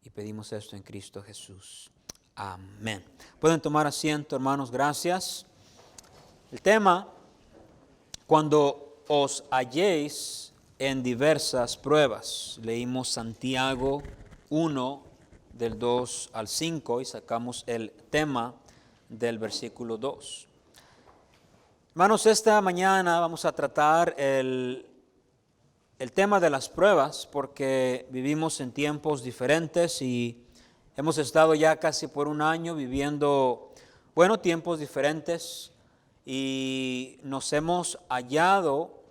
Y pedimos esto en Cristo Jesús. Amén. Pueden tomar asiento, hermanos, gracias. El tema, cuando os halléis en diversas pruebas. Leímos Santiago 1, del 2 al 5, y sacamos el tema del versículo 2. Hermanos, esta mañana vamos a tratar el tema de las pruebas, porque vivimos en tiempos diferentes y hemos estado ya casi por un año viviendo, tiempos diferentes, y nos hemos hallado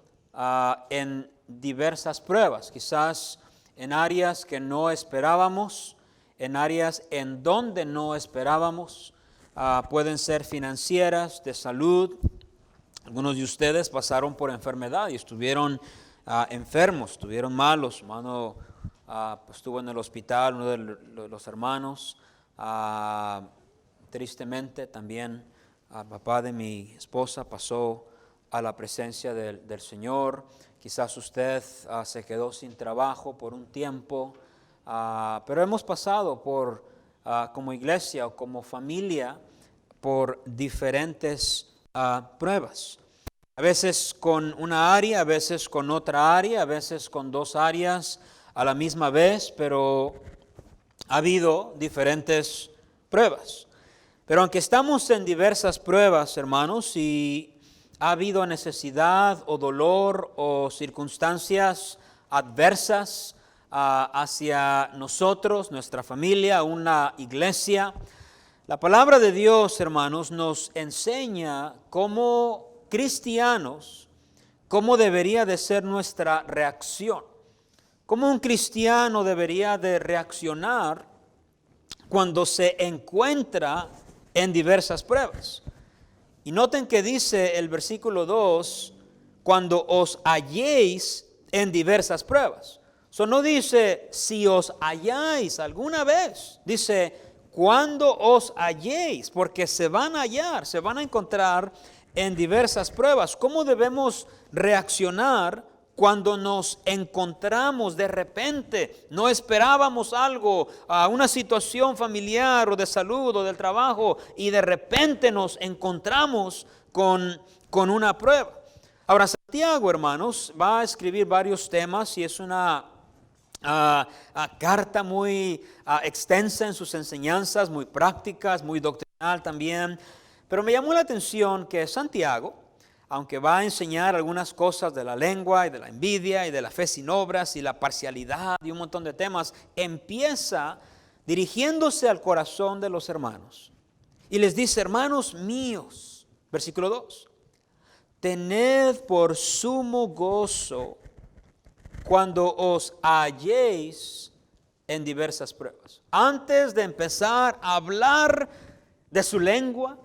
en diversas pruebas, quizás en áreas que no esperábamos, en áreas en donde no esperábamos. Pueden ser financieras, de salud. Algunos de ustedes pasaron por enfermedad y estuvieron enfermos, estuvieron malos. Hermano estuvo en el hospital, uno de los hermanos. Tristemente también papá de mi esposa pasó a la presencia del Señor. Quizás usted se quedó sin trabajo por un tiempo, pero hemos pasado por, como iglesia o como familia, por diferentes pruebas. A veces con una área, a veces con otra área, a veces con dos áreas a la misma vez, pero ha habido diferentes pruebas. Pero aunque estamos en diversas pruebas, hermanos, y ha habido necesidad o dolor o circunstancias adversas hacia nosotros, nuestra familia, una iglesia, la palabra de Dios, hermanos, nos enseña como cristianos cómo debería de ser nuestra reacción. Cómo un cristiano debería de reaccionar cuando se encuentra en diversas pruebas. Y noten que dice el versículo 2, cuando os halléis en diversas pruebas. Eso no dice si os halláis alguna vez, dice cuando os halléis, porque se van a hallar, se van a encontrar en diversas pruebas. ¿Cómo debemos reaccionar cuando nos encontramos de repente? No esperábamos algo, una situación familiar o de salud o del trabajo, y de repente nos encontramos con una prueba. Ahora, Santiago, hermanos, va a escribir varios temas y es una carta muy extensa en sus enseñanzas, muy prácticas, muy doctrinal también. Pero me llamó la atención que Santiago, aunque va a enseñar algunas cosas de la lengua y de la envidia y de la fe sin obras y la parcialidad y un montón de temas, empieza dirigiéndose al corazón de los hermanos. Y les dice: hermanos míos, versículo 2, tened por sumo gozo cuando os halléis en diversas pruebas. Antes de empezar a hablar de su lengua,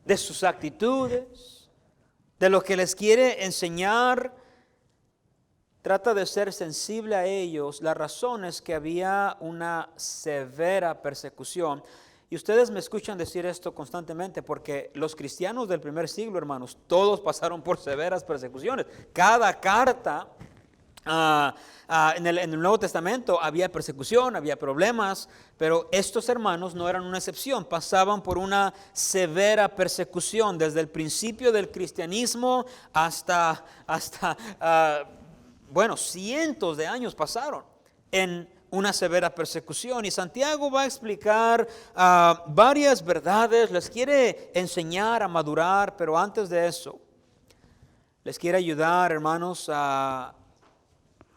de sus actitudes, de lo que les quiere enseñar, trata de ser sensible a ellos. La razón es que había una severa persecución. Y ustedes me escuchan decir esto constantemente, porque los cristianos del primer siglo, hermanos, todos pasaron por severas persecuciones. Cada carta en el Nuevo Testamento había persecución, había problemas, pero estos hermanos no eran una excepción, pasaban por una severa persecución desde el principio del cristianismo hasta cientos de años pasaron en una severa persecución. Y Santiago va a explicar varias verdades, les quiere enseñar a madurar, pero antes de eso, les quiere ayudar, hermanos, a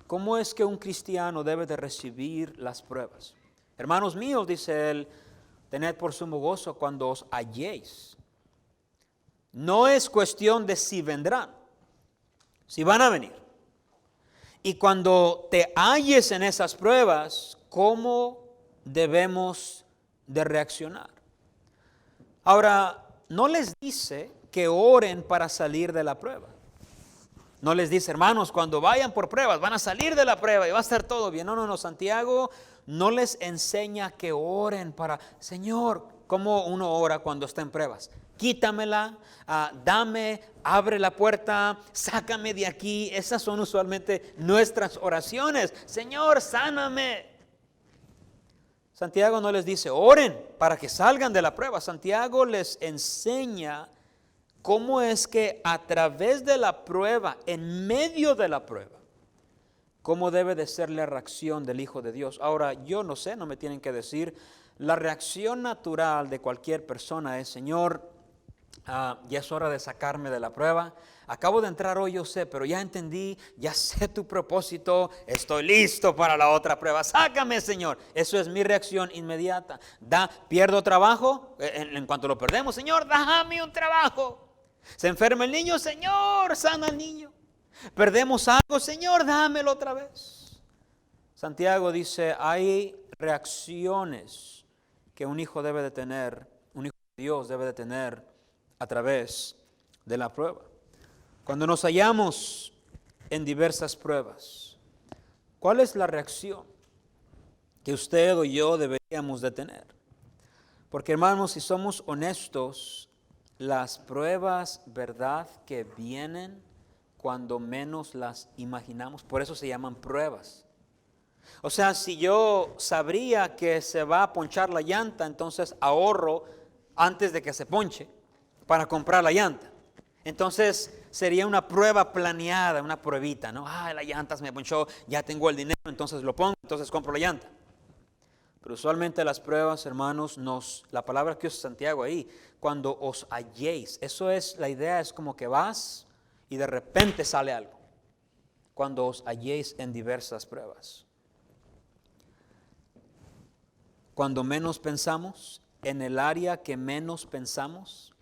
cómo es que un cristiano debe de recibir las pruebas. Hermanos míos, dice él, tened por sumo gozo cuando os halléis. No es cuestión de si vendrán, si van a venir. Y cuando te halles en esas pruebas, ¿cómo debemos de reaccionar? Ahora, no les dice que oren para salir de la prueba. No les dice: hermanos, cuando vayan por pruebas, van a salir de la prueba y va a estar todo bien. No, Santiago no les enseña que oren para: Señor, ¿cómo uno ora cuando está en pruebas? Quítamela, dame, abre la puerta, sácame de aquí. Esas son usualmente nuestras oraciones. Señor, sáname. Santiago no les dice, oren para que salgan de la prueba. Santiago les enseña cómo es que a través de la prueba, en medio de la prueba, cómo debe de ser la reacción del Hijo de Dios. Ahora, yo no sé, no me tienen que decir, la reacción natural de cualquier persona es, Señor, ya es hora de sacarme de la prueba. Acabo de entrar hoy, yo sé, pero ya entendí, ya sé tu propósito, estoy listo para la otra prueba. Sácame, Señor. Eso es mi reacción inmediata. Pierdo trabajo, en cuanto lo perdemos, Señor, dame un trabajo. Se enferma el niño, Señor, sana al niño. Perdemos algo, Señor, dámelo otra vez. Santiago dice, hay reacciones que un hijo debe de tener, un hijo de Dios debe de tener a través de la prueba. Cuando nos hallamos en diversas pruebas, ¿cuál es la reacción que usted o yo deberíamos de tener? Porque hermanos, si somos honestos, las pruebas, ¿verdad?, que vienen cuando menos las imaginamos. Por eso se llaman pruebas. O sea, si yo sabría que se va a ponchar la llanta, entonces ahorro antes de que se ponche para comprar la llanta. Entonces sería una prueba planeada, una pruebita, ¿no? La llanta se me ponchó, ya tengo el dinero, entonces lo pongo, entonces compro la llanta. Pero usualmente las pruebas, hermanos, la palabra que usa Santiago ahí, cuando os halléis, eso es, la idea es como que vas y de repente sale algo. Cuando os halléis en diversas pruebas. Cuando menos pensamos, en el área que menos pensamos,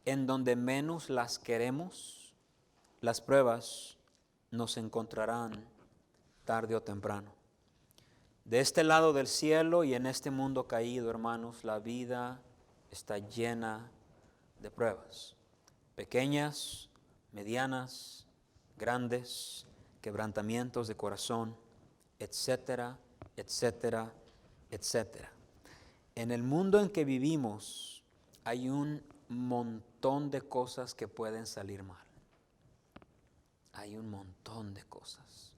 en donde menos las queremos, las pruebas nos encontrarán tarde o temprano. De este lado del cielo y en este mundo caído, hermanos, la vida está llena de pruebas. Pequeñas, medianas, grandes, quebrantamientos de corazón, etcétera, etcétera, etcétera. En el mundo en que vivimos hay un montón de cosas que pueden salir mal. Hay un montón de cosas.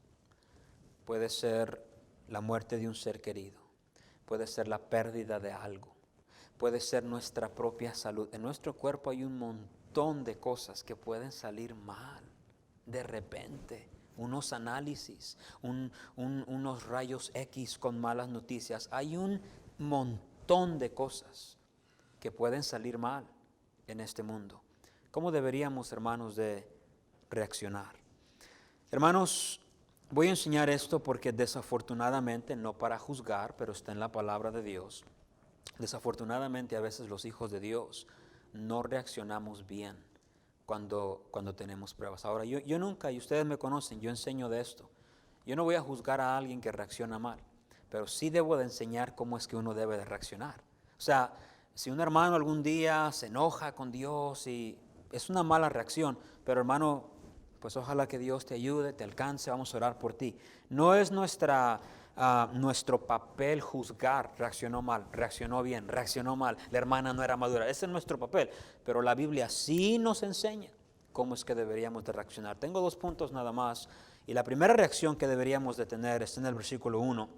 Puede ser la muerte de un ser querido, puede ser la pérdida de algo, puede ser nuestra propia salud. En nuestro cuerpo hay un montón de cosas que pueden salir mal de repente. Unos análisis, unos rayos X con malas noticias. Hay un montón de cosas que pueden salir mal en este mundo. ¿Cómo deberíamos, hermanos, de reaccionar? Hermanos, voy a enseñar esto porque desafortunadamente, no para juzgar, pero está en la palabra de Dios. Desafortunadamente a veces los hijos de Dios no reaccionamos bien cuando tenemos pruebas. Ahora, yo nunca, y ustedes me conocen, yo enseño de esto. Yo no voy a juzgar a alguien que reacciona mal, pero sí debo de enseñar cómo es que uno debe de reaccionar. O sea, si un hermano algún día se enoja con Dios y es una mala reacción, pero hermano, pues ojalá que Dios te ayude, te alcance, vamos a orar por ti. No es nuestro papel juzgar, reaccionó mal, reaccionó bien, reaccionó mal, la hermana no era madura. Ese es nuestro papel, pero la Biblia sí nos enseña cómo es que deberíamos de reaccionar. Tengo 2 puntos nada más, y la primera reacción que deberíamos de tener está en el versículo 1.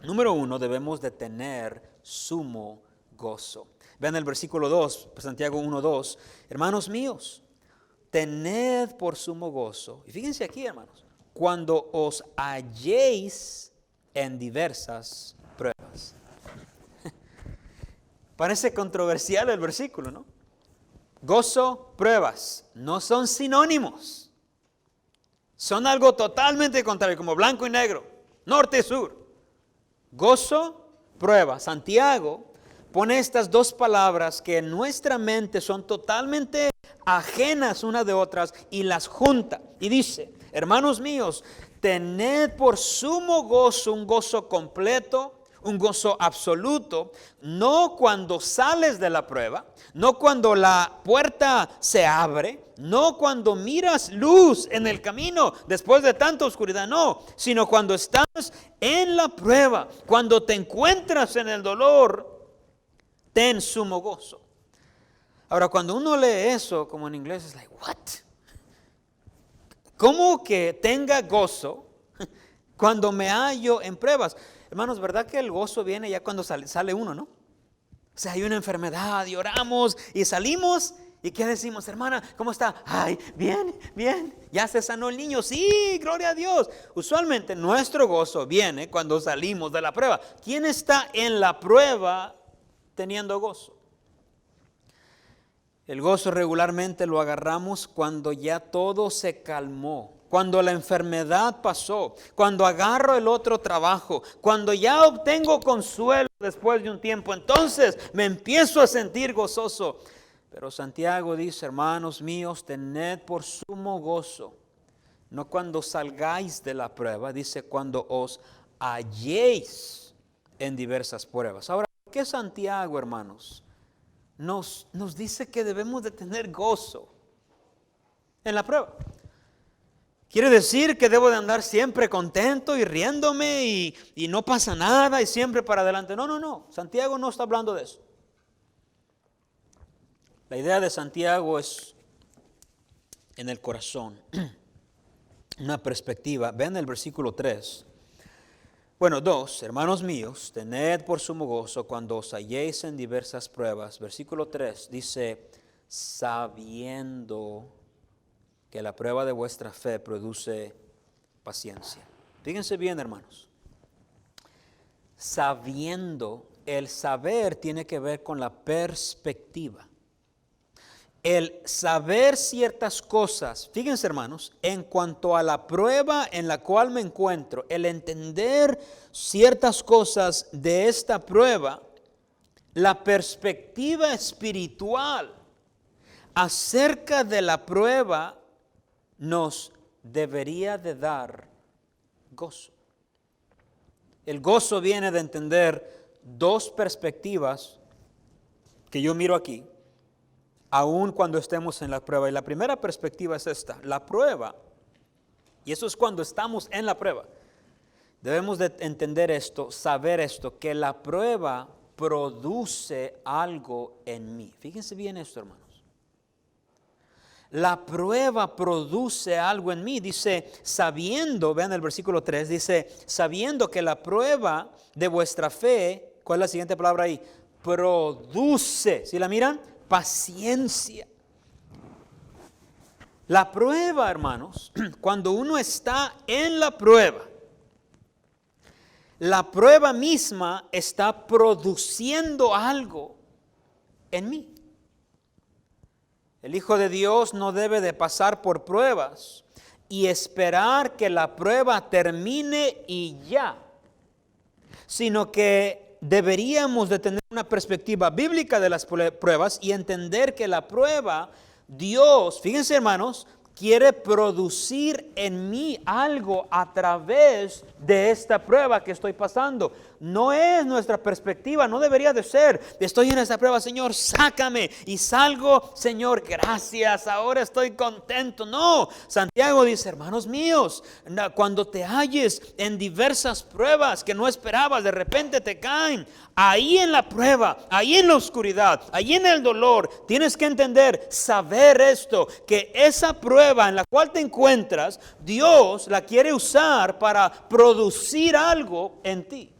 Número 1, debemos de tener sumo gozo. Vean el versículo 2, Santiago 1:2. Hermanos míos, tened por sumo gozo. Y fíjense aquí, hermanos, cuando os halléis en diversas pruebas. Parece controversial el versículo, ¿no? Gozo, pruebas, no son sinónimos. Son algo totalmente contrario, como blanco y negro, norte y sur. Gozo, prueba. Santiago pone estas 2 palabras que en nuestra mente son totalmente ajenas una de otras y las junta. Y dice, hermanos míos, tened por sumo gozo, un gozo completo, un gozo absoluto, no cuando sales de la prueba, no cuando la puerta se abre, no cuando miras luz en el camino después de tanta oscuridad, no, sino cuando estás en la prueba, cuando te encuentras en el dolor, ten sumo gozo. Ahora, cuando uno lee eso, como en inglés, es like, what? ¿Cómo que tenga gozo cuando me hallo en pruebas? Hermanos, ¿verdad que el gozo viene ya cuando sale uno, no? O sea, hay una enfermedad y oramos y salimos. ¿Y qué decimos, hermana? ¿Cómo está? Ay, bien, bien. ¿Ya se sanó el niño? Sí, gloria a Dios. Usualmente nuestro gozo viene cuando salimos de la prueba. ¿Quién está en la prueba teniendo gozo? El gozo regularmente lo agarramos cuando ya todo se calmó, cuando la enfermedad pasó, cuando agarro el otro trabajo, cuando ya obtengo consuelo después de un tiempo. Entonces me empiezo a sentir gozoso. Pero Santiago dice, hermanos míos, tened por sumo gozo, no cuando salgáis de la prueba, dice cuando os halléis en diversas pruebas. Ahora, ¿por qué Santiago, hermanos, nos dice que debemos de tener gozo en la prueba? ¿Quiere decir que debo de andar siempre contento y riéndome y no pasa nada y siempre para adelante? No. Santiago no está hablando de eso. La idea de Santiago es en el corazón, una perspectiva. Vean el versículo 3. Bueno, 2, hermanos míos, tened por sumo gozo cuando os halléis en diversas pruebas. Versículo 3 dice, sabiendo que la prueba de vuestra fe produce paciencia. Fíjense bien, hermanos. Sabiendo, el saber tiene que ver con la perspectiva. El saber ciertas cosas, fíjense hermanos, en cuanto a la prueba en la cual me encuentro, el entender ciertas cosas de esta prueba, la perspectiva espiritual acerca de la prueba nos debería de dar gozo. El gozo viene de entender dos perspectivas que yo miro aquí, aun cuando estemos en la prueba. Y la primera perspectiva es esta, la prueba. Y eso es cuando estamos en la prueba. Debemos de entender esto, saber esto, que la prueba produce algo en mí. Fíjense bien esto, hermanos. La prueba produce algo en mí. Dice, sabiendo, vean el versículo 3, dice, sabiendo que la prueba de vuestra fe, ¿cuál es la siguiente palabra ahí? Produce, ¿sí la miran? Paciencia. La prueba, hermanos, cuando uno está en la prueba misma está produciendo algo en mí. El Hijo de Dios no debe de pasar por pruebas y esperar que la prueba termine y ya, sino que deberíamos de tener una perspectiva bíblica de las pruebas y entender que la prueba, Dios, fíjense hermanos, quiere producir en mí algo a través de esta prueba que estoy pasando. No es nuestra perspectiva, no debería de ser. Estoy en esta prueba, Señor, sácame. Y salgo, Señor, gracias, ahora estoy contento. No, Santiago dice, hermanos míos, cuando te halles en diversas pruebas que no esperabas, de repente te caen. Ahí en la prueba, ahí en la oscuridad, ahí en el dolor, tienes que entender, saber esto, que esa prueba en la cual te encuentras, Dios la quiere usar para producir algo en ti.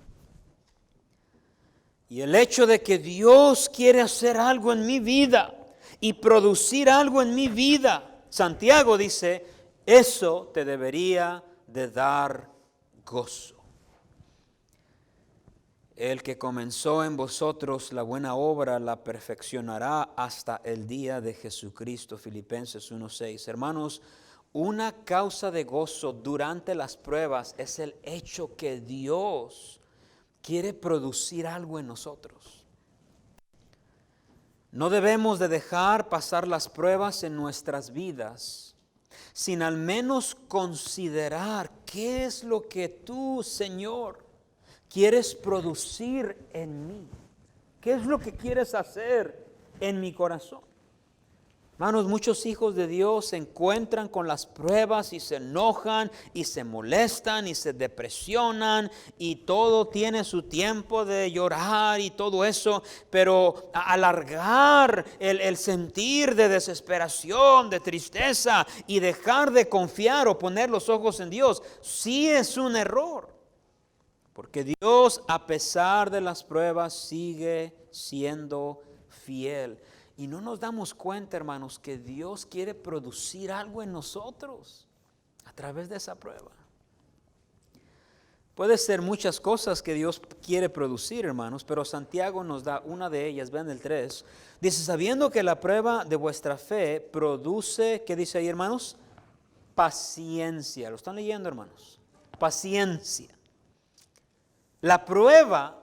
Y el hecho de que Dios quiere hacer algo en mi vida y producir algo en mi vida, Santiago dice, eso te debería de dar gozo. El que comenzó en vosotros la buena obra la perfeccionará hasta el día de Jesucristo. Filipenses 1:6. Hermanos, una causa de gozo durante las pruebas es el hecho que Dios quiere producir algo en nosotros. No debemos de dejar pasar las pruebas en nuestras vidas sin al menos considerar qué es lo que tú, Señor, quieres producir en mí. ¿Qué es lo que quieres hacer en mi corazón? Hermanos, muchos hijos de Dios se encuentran con las pruebas y se enojan y se molestan y se depresionan y todo tiene su tiempo de llorar y todo eso, pero alargar el sentir de desesperación, de tristeza y dejar de confiar o poner los ojos en Dios, sí es un error. Porque Dios, a pesar de las pruebas, sigue siendo fiel. Y no nos damos cuenta, hermanos, que Dios quiere producir algo en nosotros a través de esa prueba. Puede ser muchas cosas que Dios quiere producir, hermanos, pero Santiago nos da una de ellas. Vean el 3. Dice, sabiendo que la prueba de vuestra fe produce, ¿qué dice ahí, hermanos? Paciencia. ¿Lo están leyendo, hermanos? Paciencia. La prueba,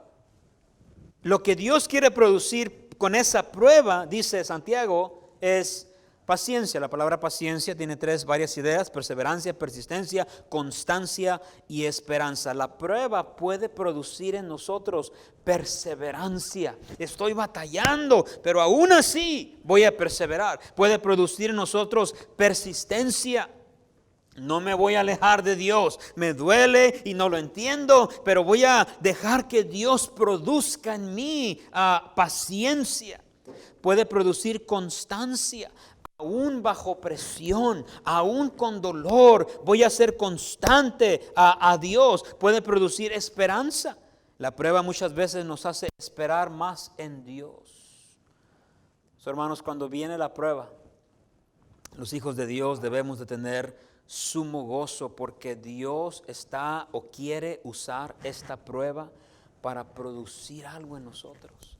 lo que Dios quiere producir con esa prueba, dice Santiago, es paciencia. La palabra paciencia tiene varias ideas: perseverancia, persistencia, constancia y esperanza. La prueba puede producir en nosotros perseverancia. Estoy batallando, pero aún así voy a perseverar. Puede producir en nosotros persistencia. No me voy a alejar de Dios. Me duele y no lo entiendo, pero voy a dejar que Dios produzca en mí paciencia. Puede producir constancia. Aún bajo presión, aún con dolor, voy a ser constante a Dios. Puede producir esperanza. La prueba muchas veces nos hace esperar más en Dios. Hermanos, cuando viene la prueba, los hijos de Dios debemos de tener sumo gozo, porque Dios está o quiere usar esta prueba para producir algo en nosotros.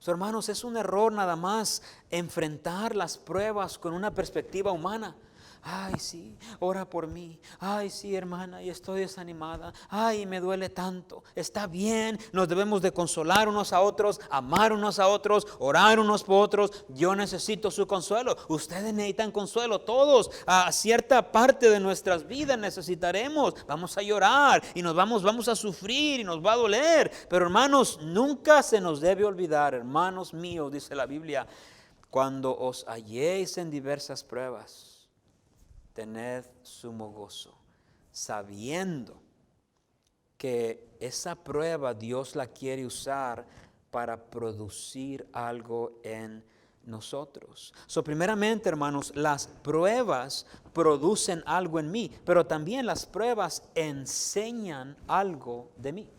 Hermanos, es un error nada más enfrentar las pruebas con una perspectiva humana. Ay, sí, ora por mí. Ay, sí, hermana, y estoy desanimada. Ay, me duele tanto. Está bien, nos debemos de consolar unos a otros, amar unos a otros, orar unos por otros. Yo necesito su consuelo. Ustedes necesitan consuelo. Todos, a cierta parte de nuestras vidas necesitaremos. Vamos a llorar y vamos a sufrir y nos va a doler. Pero hermanos, nunca se nos debe olvidar, hermanos míos, dice la Biblia, cuando os halléis en diversas pruebas, tened sumo gozo, sabiendo que esa prueba Dios la quiere usar para producir algo en nosotros. Primeramente, hermanos, las pruebas producen algo en mí, pero también las pruebas enseñan algo de mí.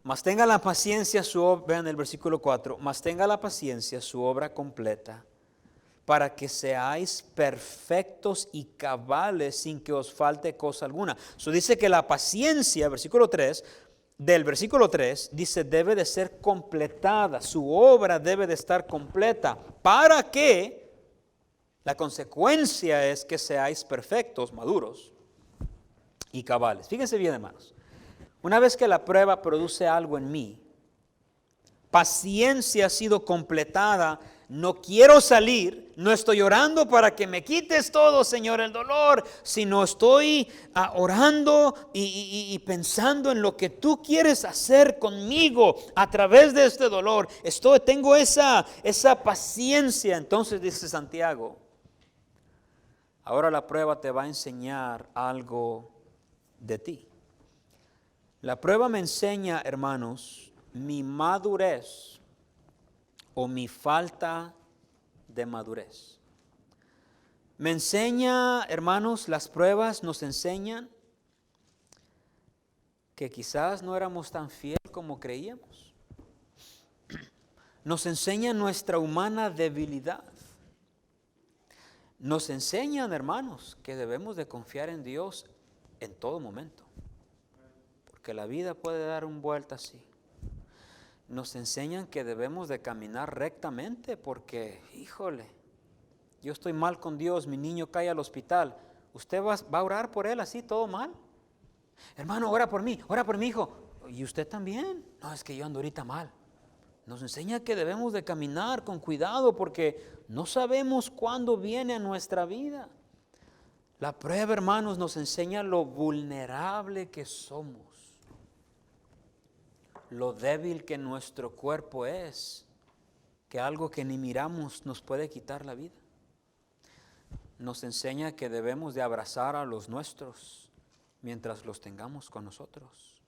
Mas tenga la paciencia su obra, vean el versículo 4, mas tenga la paciencia su obra completa, para que seáis perfectos y cabales sin que os falte cosa alguna. Dice que la paciencia, versículo 3, del versículo 3, dice debe de ser completada, su obra debe de estar completa, para que la consecuencia es que seáis perfectos, maduros y cabales. Fíjense bien, hermanos, una vez que la prueba produce algo en mí, paciencia ha sido completada. No quiero salir, no estoy orando para que me quites todo, Señor, el dolor, sino estoy orando y pensando en lo que tú quieres hacer conmigo a través de este dolor. Tengo esa paciencia. Entonces dice Santiago, ahora la prueba te va a enseñar algo de ti. La prueba me enseña, hermanos, mi madurez o mi falta de madurez. Me enseña, hermanos, las pruebas nos enseñan que quizás no éramos tan fieles como creíamos. Nos enseña nuestra humana debilidad. Nos enseñan, hermanos, que debemos de confiar en Dios en todo momento, porque la vida puede dar una vuelta así. Nos enseñan que debemos de caminar rectamente, porque, híjole, yo estoy mal con Dios, mi niño cae al hospital, ¿usted va a orar por él así, todo mal? Hermano, ora por mí, hijo. ¿Y usted también? No, es que yo ando ahorita mal. Nos enseña que debemos de caminar con cuidado, porque no sabemos cuándo viene a nuestra vida. La prueba, hermanos, nos enseña lo vulnerable que somos, lo débil que nuestro cuerpo es, que algo que ni miramos nos puede quitar la vida. Nos enseña que debemos de abrazar a los nuestros mientras los tengamos con nosotros,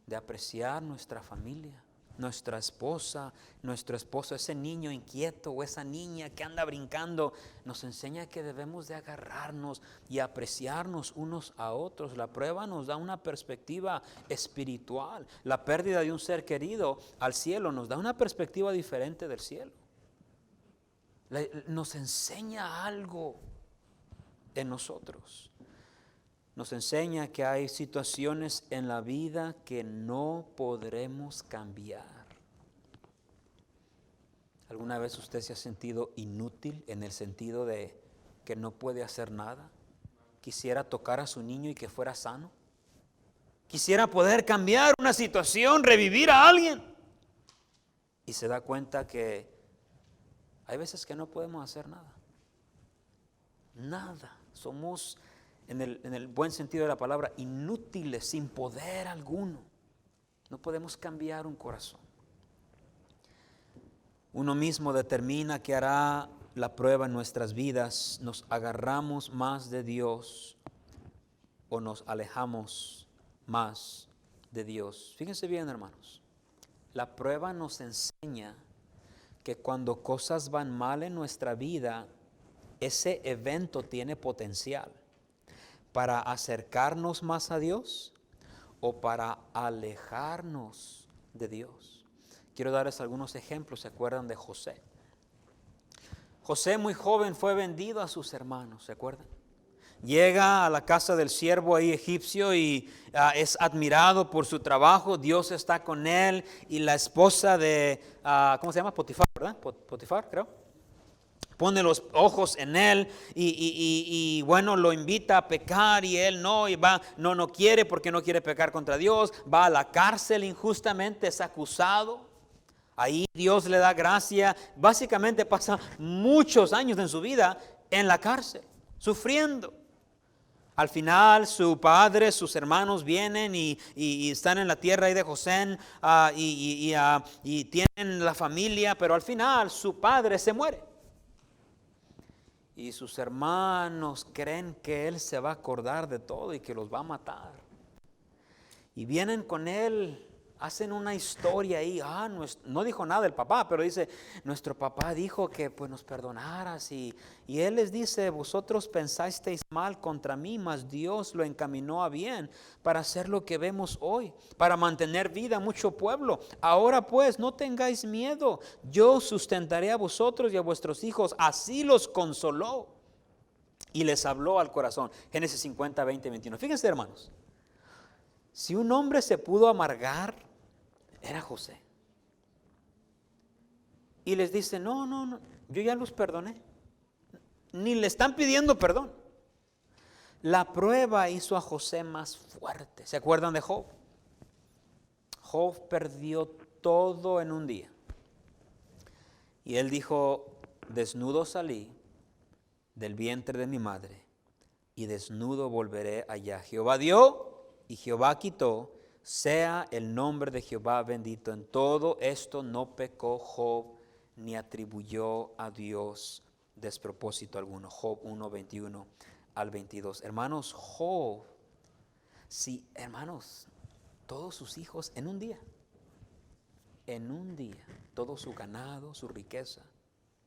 de apreciar nuestra familia, nuestra esposa, nuestro esposo, ese niño inquieto o esa niña que anda brincando, nos enseña que debemos de agarrarnos y apreciarnos unos a otros. La prueba nos da una perspectiva espiritual. La pérdida de un ser querido al cielo nos da una perspectiva diferente del cielo. Nos enseña algo en nosotros. Nos enseña que hay situaciones en la vida que no podremos cambiar. ¿Alguna vez usted se ha sentido inútil en el sentido de que no puede hacer nada? Quisiera tocar a su niño y que fuera sano. Quisiera poder cambiar una situación, revivir a alguien. Y se da cuenta que hay veces que no podemos hacer nada. Nada. Somos, en el buen sentido de la palabra, inútiles, sin poder alguno. No podemos cambiar un corazón. Uno mismo determina qué hará la prueba en nuestras vidas. Nos agarramos más de Dios o nos alejamos más de Dios. Fíjense bien, hermanos. La prueba nos enseña que cuando cosas van mal en nuestra vida, ese evento tiene potencial para acercarnos más a Dios o para alejarnos de Dios. Quiero darles algunos ejemplos. ¿Se acuerdan de José? José, muy joven, fue vendido a sus hermanos. ¿Se acuerdan? Llega a la casa del siervo ahí egipcio y es admirado por su trabajo. Dios está con él y la esposa de, ¿cómo se llama? Potifar, ¿verdad? Potifar, creo. Pone los ojos en él y bueno, lo invita a pecar y él no, y va, no quiere porque no quiere pecar contra Dios. Va a la cárcel injustamente, es acusado. Ahí Dios le da gracia. Básicamente pasa muchos años en su vida en la cárcel, sufriendo. Al final su padre, sus hermanos vienen y están en la tierra ahí de José y tienen la familia, pero al final su padre se muere. Y sus hermanos creen que él se va a acordar de todo y que los va a matar. Y vienen con él, hacen una historia ahí. No dijo nada el papá, pero dice, nuestro papá dijo que pues nos perdonaras. Y él les dice, vosotros pensasteis mal contra mí, mas Dios lo encaminó a bien para hacer lo que vemos hoy, para mantener vida a mucho pueblo. Ahora pues no tengáis miedo, yo sustentaré a vosotros y a vuestros hijos. Así los consoló y les habló al corazón. Génesis 50, 20, 21. Fíjense, hermanos. Si un hombre se pudo amargar, era José. Y les dice, no, yo ya los perdoné. Ni le están pidiendo perdón. La prueba hizo a José más fuerte. ¿Se acuerdan de Job? Job perdió todo en un día. Y él dijo, desnudo salí del vientre de mi madre y desnudo volveré allá. Jehová dio y Jehová quitó, sea el nombre de Jehová bendito. En todo esto no pecó Job, ni atribuyó a Dios despropósito alguno. Job 1, 21 al 22. Hermanos, Job, sí, hermanos, todos sus hijos en un día, todo su ganado, su riqueza,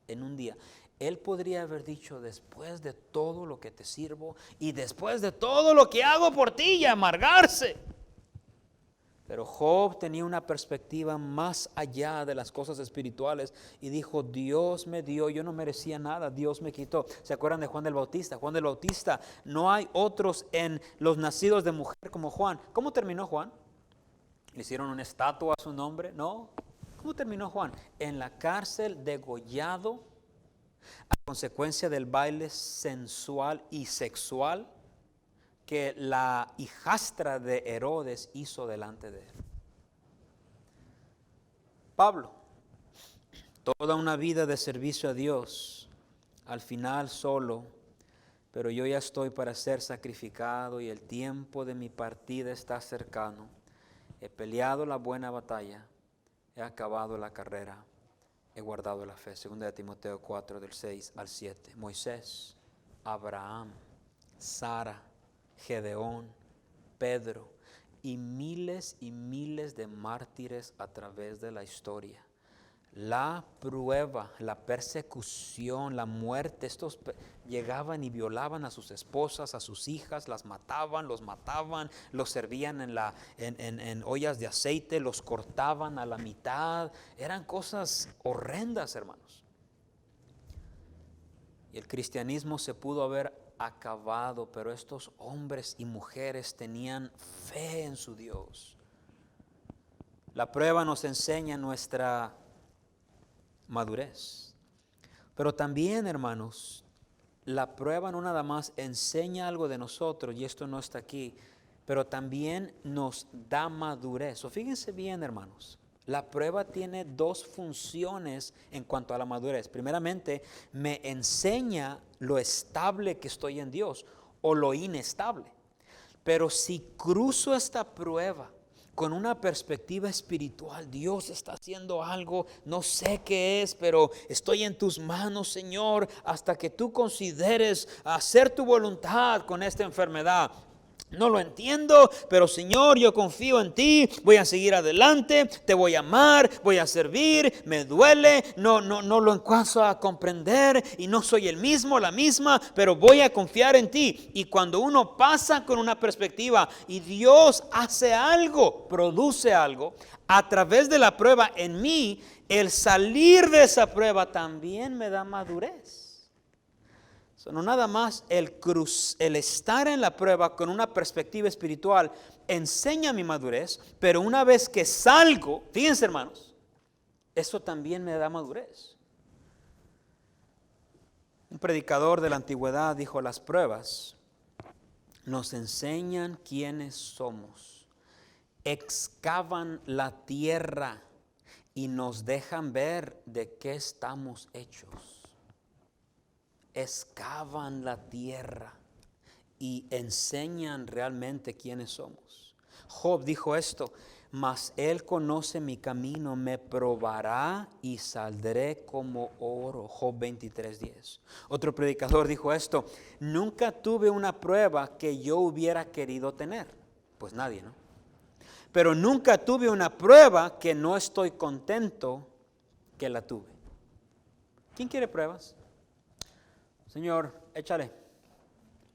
en un día. Él podría haber dicho, después de todo lo que te sirvo y después de todo lo que hago por ti, y amargarse. Pero Job tenía una perspectiva más allá de las cosas espirituales y dijo, Dios me dio, yo no merecía nada, Dios me quitó. ¿Se acuerdan de Juan del Bautista? Juan del Bautista, no hay otros en los nacidos de mujer como Juan. ¿Cómo terminó Juan? ¿Le hicieron una estatua a su nombre? No. ¿Cómo terminó Juan? En la cárcel, degollado a consecuencia del baile sensual y sexual que la hijastra de Herodes hizo delante de él. Pablo, toda una vida de servicio a Dios, al final solo, pero yo ya estoy para ser sacrificado y el tiempo de mi partida está cercano. He peleado la buena batalla, he acabado la carrera, he guardado la fe. 2 Timoteo 4, del 6 al 7. Moisés, Abraham, Sara, Gedeón, Pedro y miles de mártires a través de la historia. La prueba, la persecución, la muerte, estos llegaban y violaban a sus esposas, a sus hijas, las mataban, los servían en ollas de aceite, los cortaban a la mitad. Eran cosas horrendas, hermanos. Y el cristianismo se pudo haber acabado, pero estos hombres y mujeres tenían fe en su Dios. La prueba nos enseña nuestra madurez. Pero también, hermanos, la prueba no nada más enseña algo de nosotros, y esto no está aquí, pero también nos da madurez. O fíjense bien, hermanos, la prueba tiene dos funciones en cuanto a la madurez. Primeramente, me enseña lo estable que estoy en Dios o lo inestable. Pero si cruzo esta prueba con una perspectiva espiritual, Dios está haciendo algo, no sé qué es, pero estoy en tus manos, Señor, hasta que tú consideres hacer tu voluntad con esta enfermedad. No lo entiendo, pero Señor, yo confío en ti, voy a seguir adelante, te voy a amar, voy a servir, me duele, no lo alcanzo a comprender y no soy el mismo, la misma, pero voy a confiar en ti. Y cuando uno pasa con una perspectiva y Dios hace algo, produce algo, a través de la prueba en mí, el salir de esa prueba también me da madurez. No nada más el estar en la prueba con una perspectiva espiritual enseña mi madurez, pero una vez que salgo, fíjense hermanos, eso también me da madurez. Un predicador de la antigüedad dijo: las pruebas nos enseñan quiénes somos, excavan la tierra y nos dejan ver de qué estamos hechos. Excavan la tierra y enseñan realmente quiénes somos. Job dijo esto: mas él conoce mi camino, me probará y saldré como oro. Job 23:10. Otro predicador dijo esto: nunca tuve una prueba que yo hubiera querido tener. Pues nadie, ¿no? Pero nunca tuve una prueba que no estoy contento que la tuve. ¿Quién quiere pruebas? Señor, échale.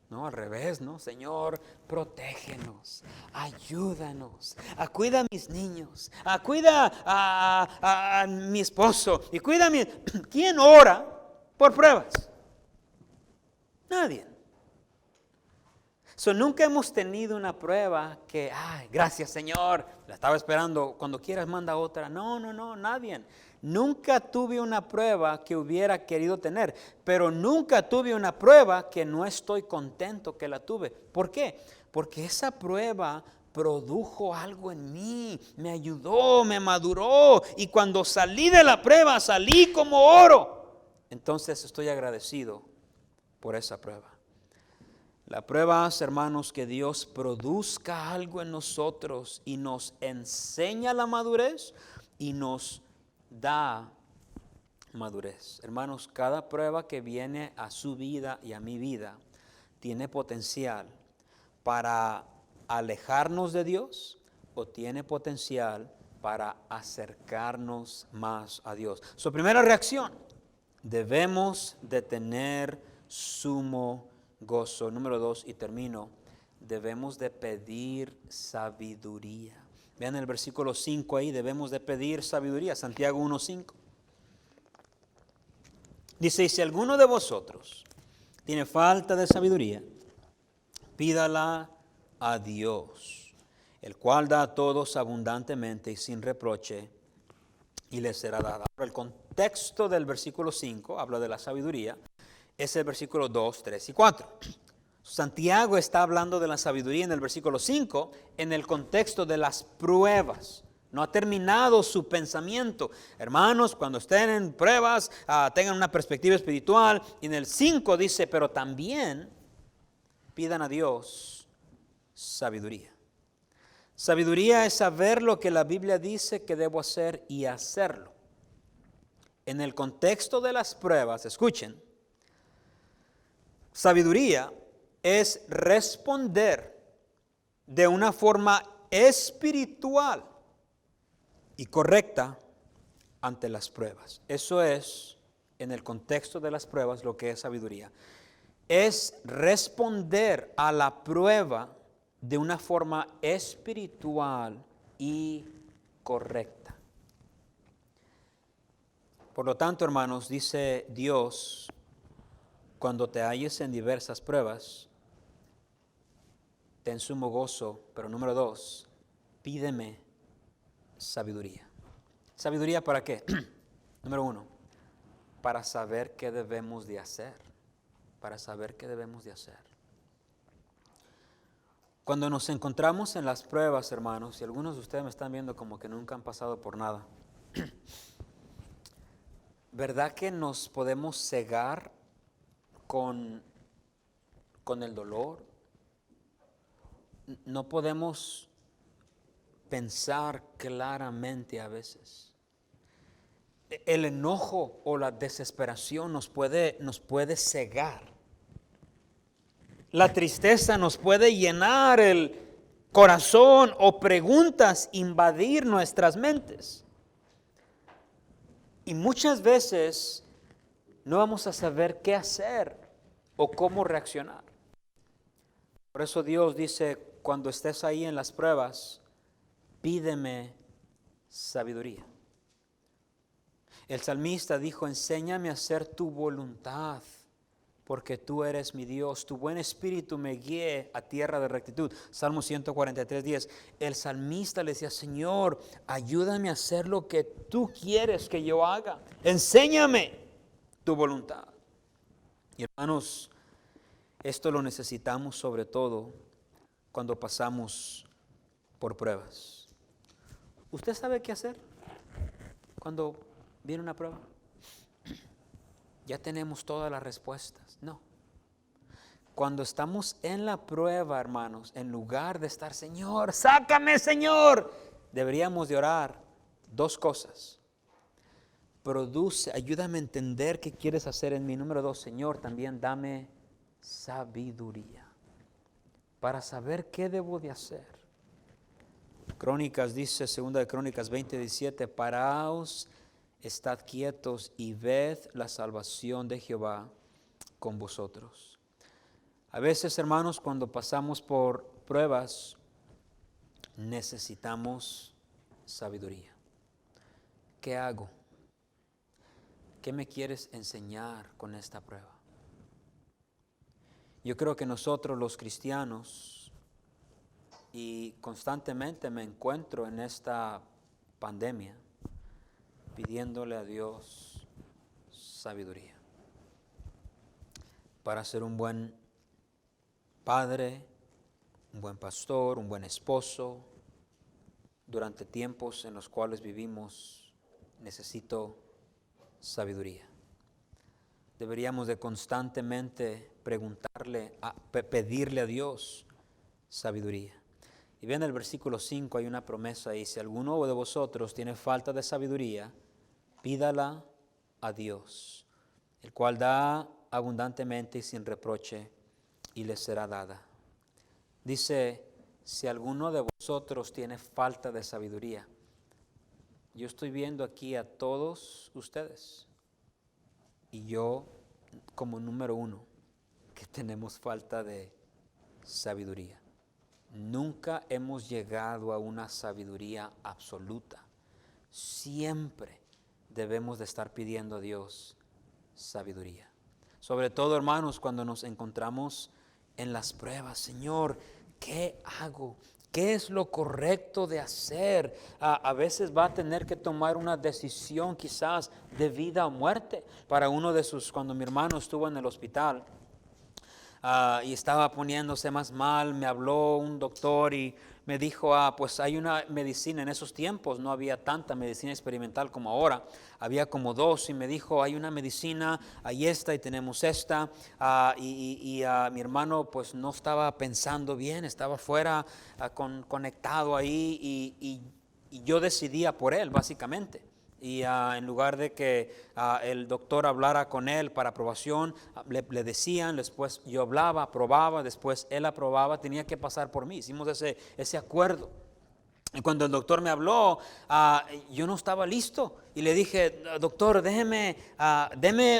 No, al revés, ¿no? Señor, protégenos, ayúdanos, cuida a mis niños, cuida a mi esposo y cuida a mi... ¿Quién ora por pruebas? Nadie. Nunca hemos tenido una prueba que, gracias Señor, la estaba esperando, cuando quieras manda otra. No, nadie. Nunca tuve una prueba que hubiera querido tener, pero nunca tuve una prueba que no estoy contento que la tuve. ¿Por qué? Porque esa prueba produjo algo en mí, me ayudó, me maduró, y cuando salí de la prueba salí como oro. Entonces estoy agradecido por esa prueba. La prueba hace, hermanos, que Dios produzca algo en nosotros y nos enseña la madurez y nos da madurez. Hermanos, cada prueba que viene a su vida y a mi vida tiene potencial para alejarnos de Dios o tiene potencial para acercarnos más a Dios. Su primera reacción: debemos de tener sumo gozo. Número 2, y termino, debemos de pedir sabiduría. Vean el versículo 5 ahí, debemos de pedir sabiduría. Santiago 1:5. Dice: y si alguno de vosotros tiene falta de sabiduría, pídala a Dios, el cual da a todos abundantemente y sin reproche, y les será dada. El contexto del versículo 5 habla de la sabiduría. Es el versículo 2, 3 y 4. Santiago está hablando de la sabiduría en el versículo 5 en el contexto de las pruebas. No ha terminado su pensamiento. Hermanos, cuando estén en pruebas, tengan una perspectiva espiritual. Y en el 5 dice: pero también pidan a Dios sabiduría. Sabiduría es saber lo que la Biblia dice que debo hacer y hacerlo. En el contexto de las pruebas, escuchen, sabiduría es responder de una forma espiritual y correcta ante las pruebas. Eso es, en el contexto de las pruebas, lo que es sabiduría. Es responder a la prueba de una forma espiritual y correcta. Por lo tanto, hermanos, dice Dios, cuando te halles en diversas pruebas, ten sumo gozo, pero número 2, pídeme sabiduría. ¿Sabiduría para qué? Número 1, para saber qué debemos de hacer. Para saber qué debemos de hacer. Cuando nos encontramos en las pruebas, hermanos, y algunos de ustedes me están viendo como que nunca han pasado por nada, ¿verdad que nos podemos cegar con el dolor? No podemos pensar claramente a veces. El enojo o la desesperación nos puede cegar. La tristeza nos puede llenar el corazón o preguntas invadir nuestras mentes. Y muchas veces no vamos a saber qué hacer o cómo reaccionar. Por eso Dios dice, cuando estés ahí en las pruebas, pídeme sabiduría. El salmista dijo, enséñame a hacer tu voluntad, porque tú eres mi Dios, tu buen espíritu me guíe a tierra de rectitud. Salmo 143:10. El salmista le decía, Señor, ayúdame a hacer lo que tú quieres que yo haga. Enséñame tu voluntad. Y hermanos, esto lo necesitamos sobre todo cuando pasamos por pruebas. ¿Usted sabe qué hacer cuando viene una prueba? Ya tenemos todas las respuestas. No. Cuando estamos en la prueba, hermanos, en lugar de estar, Señor, sácame, Señor, deberíamos de orar 2 cosas. Ayúdame a entender qué quieres hacer en mí. Número 2, Señor, también dame sabiduría para saber qué debo de hacer. Crónicas dice, 2 de Crónicas 20:17, paraos, estad quietos y ved la salvación de Jehová con vosotros. A veces, hermanos, cuando pasamos por pruebas, necesitamos sabiduría. ¿Qué hago? ¿Qué me quieres enseñar con esta prueba? Yo creo que nosotros los cristianos, y constantemente me encuentro en esta pandemia, pidiéndole a Dios sabiduría para ser un buen padre, un buen pastor, un buen esposo. Durante tiempos en los cuales vivimos, necesito sabiduría. Deberíamos de constantemente pedirle a Dios sabiduría. Y bien, en el versículo 5 hay una promesa ahí. Si alguno de vosotros tiene falta de sabiduría, pídala a Dios, el cual da abundantemente y sin reproche, y le será dada. Dice, si alguno de vosotros tiene falta de sabiduría. Yo estoy viendo aquí a todos ustedes, y yo como número 1, que tenemos falta de sabiduría. Nunca hemos llegado a una sabiduría absoluta. Siempre debemos de estar pidiendo a Dios sabiduría. Sobre todo, hermanos, cuando nos encontramos en las pruebas. Señor, ¿qué hago? ¿Qué es lo correcto de hacer? A veces va a tener que tomar una decisión quizás de vida o muerte. Para uno de sus, cuando mi hermano estuvo en el hospital, y estaba poniéndose más mal, me habló un doctor y me dijo, pues hay una medicina. En esos tiempos no había tanta medicina experimental como ahora, había como 2, y me dijo, hay una medicina, hay esta y tenemos esta, y mi hermano pues no estaba pensando bien, estaba fuera, conectado ahí, y yo decidía por él básicamente. Y en lugar de que el doctor hablara con él para aprobación, le decían, después yo hablaba, aprobaba, después él aprobaba, tenía que pasar por mí. Hicimos ese acuerdo Y cuando el doctor me habló, yo no estaba listo. Y le dije, doctor, deme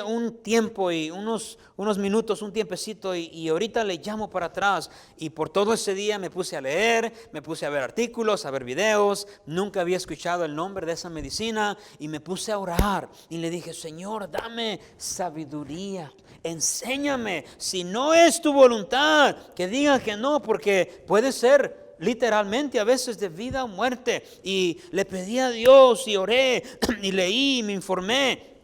un tiempo y unos minutos, un tiempecito, y ahorita le llamo para atrás. Y por todo ese día me puse a leer, me puse a ver artículos, a ver videos. Nunca había escuchado el nombre de esa medicina y me puse a orar. Y le dije, Señor, dame sabiduría. Enséñame, si no es tu voluntad, que diga que no, porque puede ser literalmente a veces de vida o muerte. Y le pedí a Dios y oré y leí y me informé.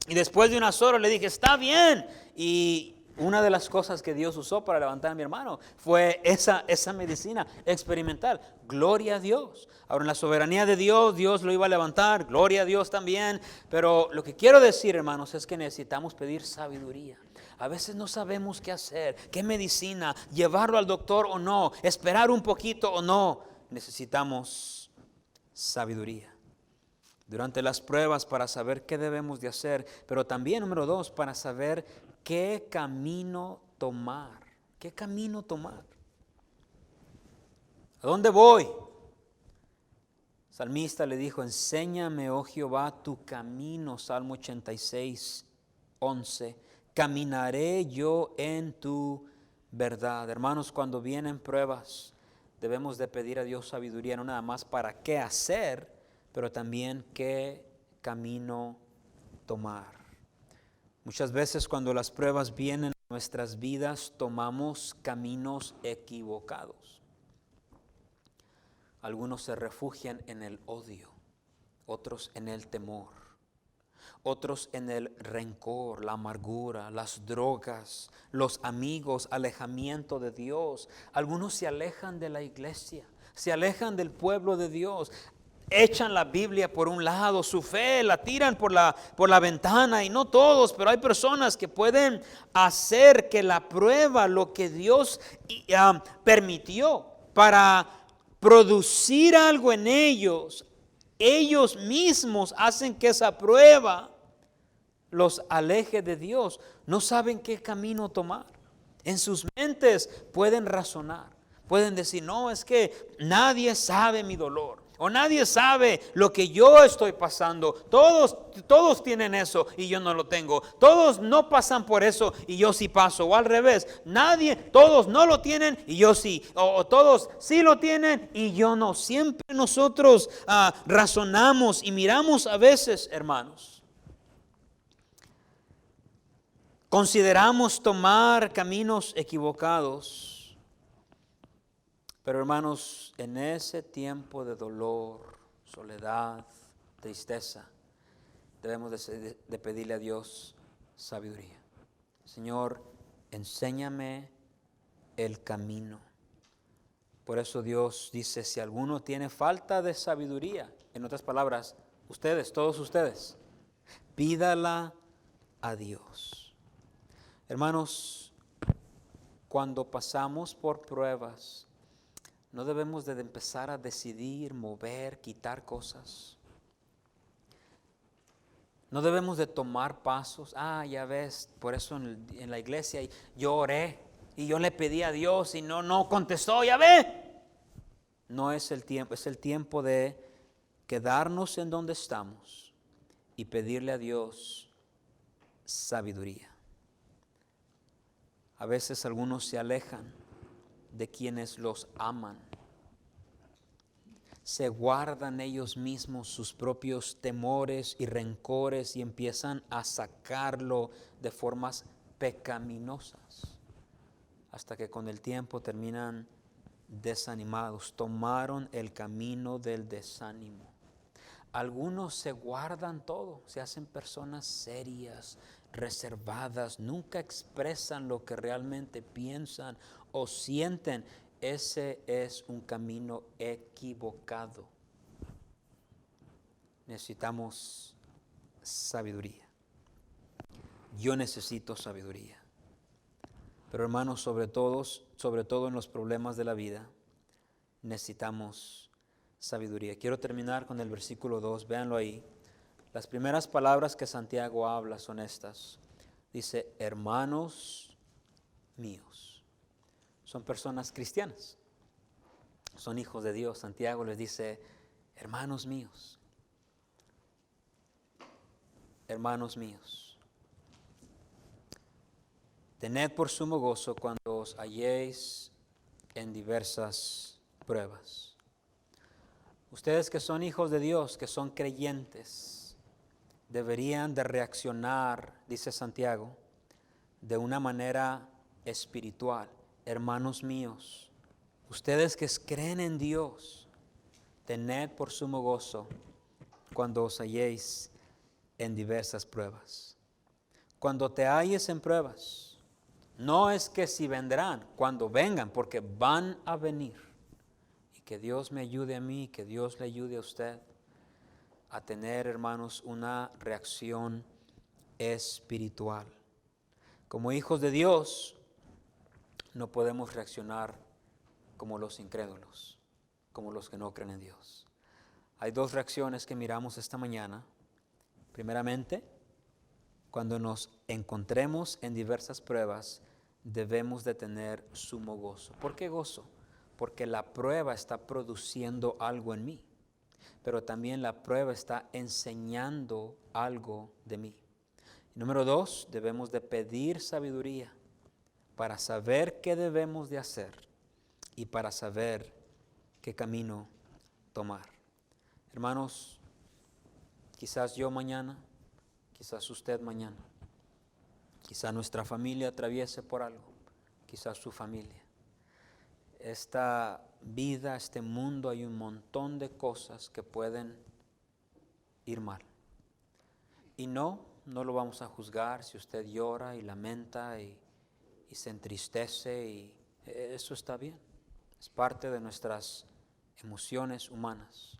Y después de unas horas le dije, está bien. Y una de las cosas que Dios usó para levantar a mi hermano fue esa medicina experimental. Gloria a Dios. Ahora, en la soberanía de Dios, Dios lo iba a levantar. Gloria a Dios también. Pero lo que quiero decir, hermanos, es que necesitamos pedir sabiduría. A veces no sabemos qué hacer, qué medicina, llevarlo al doctor o no, esperar un poquito o no. Necesitamos sabiduría durante las pruebas para saber qué debemos de hacer, pero también, número 2, para saber qué camino tomar. ¿Qué camino tomar? ¿A dónde voy? El salmista le dijo, enséñame, oh Jehová, tu camino. Salmo 86, 11. Caminaré yo en tu verdad. Hermanos, cuando vienen pruebas, debemos de pedir a Dios sabiduría, no nada más para qué hacer, pero también qué camino tomar. Muchas veces cuando las pruebas vienen a nuestras vidas, tomamos caminos equivocados. Algunos se refugian en el odio, otros en el temor. Otros en el rencor, la amargura, las drogas, los amigos, alejamiento de Dios. Algunos se alejan de la iglesia, se alejan del pueblo de Dios. Echan la Biblia por un lado, su fe la tiran por la ventana, y no todos, pero hay personas que pueden hacer que la prueba, lo que Dios permitió para producir algo en ellos mismos hacen que esa prueba los aleje de Dios. No saben qué camino tomar. En sus mentes pueden razonar, pueden decir, no, es que nadie sabe mi dolor, o nadie sabe lo que yo estoy pasando. Todos tienen eso y yo no lo tengo. Todos no pasan por eso y yo sí paso. O al revés, todos no lo tienen y yo sí. O todos sí lo tienen y yo no. Siempre nosotros razonamos y miramos a veces, hermanos. Consideramos tomar caminos equivocados. Pero hermanos, en ese tiempo de dolor, soledad, tristeza, debemos de pedirle a Dios sabiduría. Señor, enséñame el camino. Por eso Dios dice, si alguno tiene falta de sabiduría, en otras palabras, todos ustedes, pídala a Dios. Hermanos, cuando pasamos por pruebas, no debemos de empezar a decidir, mover, quitar cosas. No debemos de tomar pasos. Ya ves, por eso en la iglesia yo oré y yo le pedí a Dios y no contestó, ya ve. No es el tiempo, es el tiempo de quedarnos en donde estamos y pedirle a Dios sabiduría. A veces algunos se alejan de quienes los aman. Se guardan ellos mismos sus propios temores y rencores y empiezan a sacarlo de formas pecaminosas, hasta que con el tiempo terminan desanimados. Tomaron el camino del desánimo. Algunos se guardan todo, se hacen personas serias, reservadas, nunca expresan lo que realmente piensan o sienten. Ese es un camino equivocado. Necesitamos sabiduría. Yo necesito sabiduría. Pero hermanos, sobre todo en los problemas de la vida, necesitamos sabiduría. Quiero terminar con el versículo 2, véanlo ahí. Las primeras palabras que Santiago habla son estas. Dice, hermanos míos. Son personas cristianas. son hijos de Dios, Santiago les dice, hermanos míos, tened por sumo gozo cuando os halléis en diversas pruebas. Ustedes que son hijos de Dios, que son creyentes, deberían de reaccionar, dice Santiago, de una manera espiritual. Hermanos míos, ustedes que creen en Dios, tened por sumo gozo cuando os halléis en diversas pruebas. Cuando te halles en pruebas, no es que si vendrán, cuando vengan, porque van a venir. Y que Dios me ayude a mí, que Dios le ayude a usted a tener, hermanos, una reacción espiritual. Como hijos de Dios, no podemos reaccionar como los incrédulos, como los que no creen en Dios. Hay dos reacciones que miramos esta mañana. Primeramente, cuando nos encontremos en diversas pruebas, debemos de tener sumo gozo. ¿Por qué gozo? Porque la prueba está produciendo algo en mí, pero también la prueba está enseñando algo de mí. Número 2, debemos de pedir sabiduría para saber qué debemos de hacer y para saber qué camino tomar. Hermanos, quizás yo mañana, quizás usted mañana, quizás nuestra familia atraviese por algo, quizás su familia. Esta vida, este mundo, hay un montón de cosas que pueden ir mal. Y no lo vamos a juzgar si usted llora y lamenta y se entristece, y eso está bien. Es parte de nuestras emociones humanas.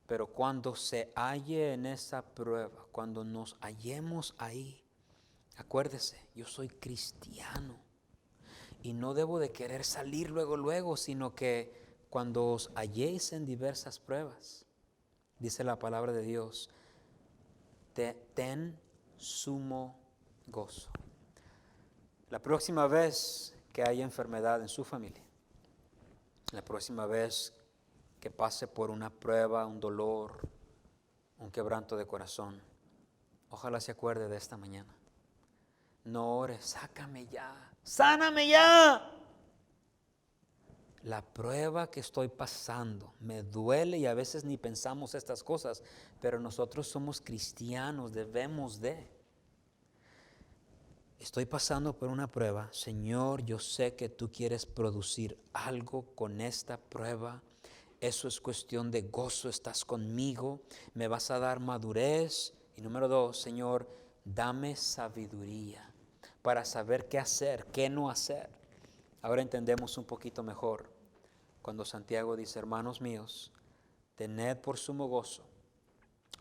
Pero cuando se halle en esa prueba, cuando nos hallemos ahí, acuérdese, yo soy cristiano y no debo de querer salir luego, sino que cuando os halléis en diversas pruebas, dice la palabra de Dios, ten sumo gozo. La próxima vez que haya enfermedad en su familia, la próxima vez que pase por una prueba, un dolor, un quebranto de corazón, ojalá se acuerde de esta mañana. No ore, sácame ya, sáname ya. La prueba que estoy pasando me duele y a veces ni pensamos estas cosas, pero nosotros somos cristianos, debemos de. Estoy pasando por una prueba. Señor, yo sé que tú quieres producir algo con esta prueba. Eso es cuestión de gozo, estás conmigo, me vas a dar madurez. Y número 2, Señor, dame sabiduría para saber qué hacer, qué no hacer. Ahora entendemos un poquito mejor cuando Santiago dice, hermanos míos, tened por sumo gozo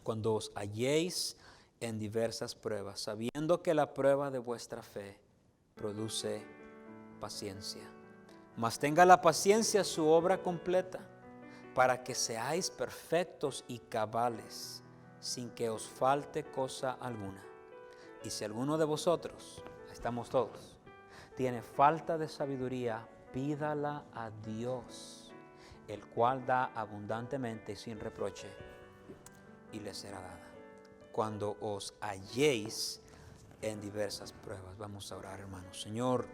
cuando os halléis en diversas pruebas, sabiendo que la prueba de vuestra fe produce paciencia. Mas tenga la paciencia su obra completa, para que seáis perfectos y cabales, sin que os falte cosa alguna. Y si alguno de vosotros, estamos todos, tiene falta de sabiduría, pídala a Dios, el cual da abundantemente y sin reproche, y le será dada. Cuando os halléis en diversas pruebas. Vamos a orar, hermanos. Señor,